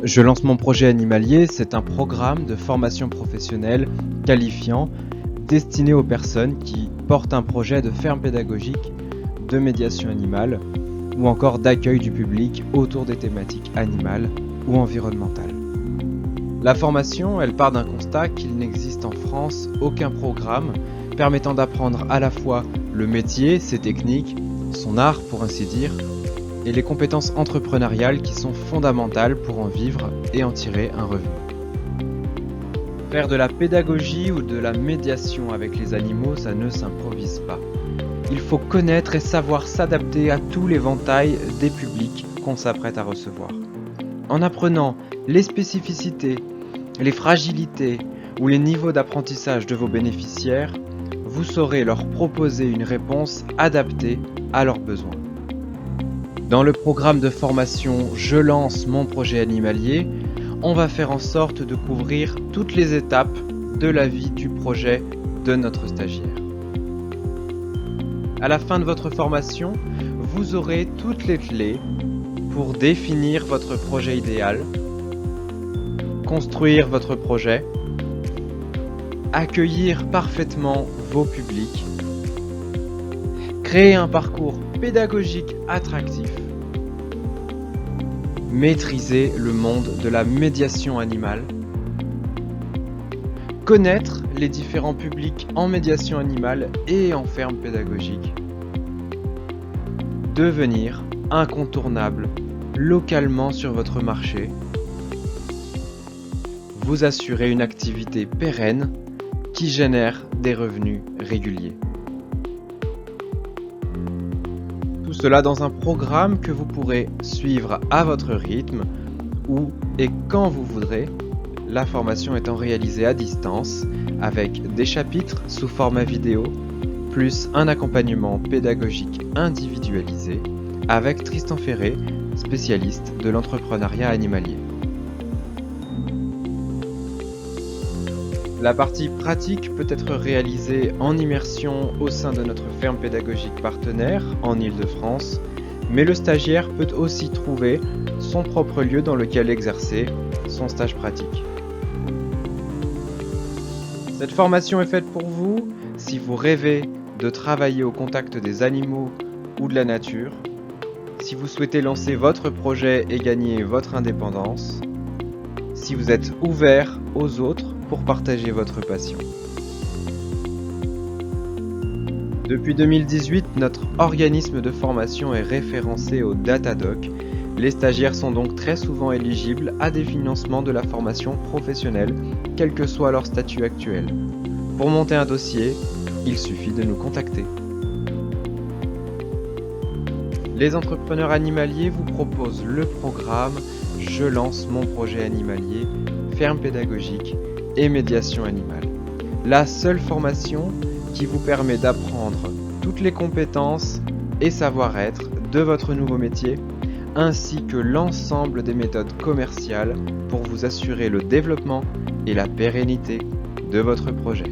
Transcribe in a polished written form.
Je lance mon projet animalier, c'est un programme de formation professionnelle qualifiant destiné aux personnes qui portent un projet de ferme pédagogique, de médiation animale ou encore d'accueil du public autour des thématiques animales ou environnementales. La formation, elle part d'un constat qu'il n'existe en France aucun programme permettant d'apprendre à la fois le métier, ses techniques, son art pour ainsi dire, et les compétences entrepreneuriales qui sont fondamentales pour en vivre et en tirer un revenu. Faire de la pédagogie ou de la médiation avec les animaux, ça ne s'improvise pas. Il faut connaître et savoir s'adapter à tout l'éventail des publics qu'on s'apprête à recevoir. En apprenant les spécificités, les fragilités ou les niveaux d'apprentissage de vos bénéficiaires, vous saurez leur proposer une réponse adaptée à leurs besoins. Dans le programme de formation Je lance mon projet animalier, on va faire en sorte de couvrir toutes les étapes de la vie du projet de notre stagiaire. À la fin de votre formation, vous aurez toutes les clés pour définir votre projet idéal, construire votre projet, accueillir parfaitement vos publics, créer un parcours pédagogique attractif, maîtriser le monde de la médiation animale, connaître les différents publics en médiation animale et en ferme pédagogique, devenir incontournable localement sur votre marché, vous assurer une activité pérenne qui génère des revenus réguliers. Tout cela dans un programme que vous pourrez suivre à votre rythme, où et quand vous voudrez, la formation étant réalisée à distance avec des chapitres sous format vidéo, plus un accompagnement pédagogique individualisé avec Tristan Ferré, spécialiste de l'entrepreneuriat animalier. La partie pratique peut être réalisée en immersion au sein de notre ferme pédagogique partenaire en Île-de-France, mais le stagiaire peut aussi trouver son propre lieu dans lequel exercer son stage pratique. Cette formation est faite pour vous si vous rêvez de travailler au contact des animaux ou de la nature, si vous souhaitez lancer votre projet et gagner votre indépendance, si vous êtes ouvert aux autres pour partager votre passion. Depuis 2018, notre organisme de formation est référencé au Datadoc. Les stagiaires sont donc très souvent éligibles à des financements de la formation professionnelle, quel que soit leur statut actuel. Pour monter un dossier, il suffit de nous contacter. Les entrepreneurs animaliers vous proposent le programme Je lance mon projet animalier, ferme pédagogique et médiation animale. La seule formation qui vous permet d'apprendre toutes les compétences et savoir-être de votre nouveau métier, ainsi que l'ensemble des méthodes commerciales pour vous assurer le développement et la pérennité de votre projet.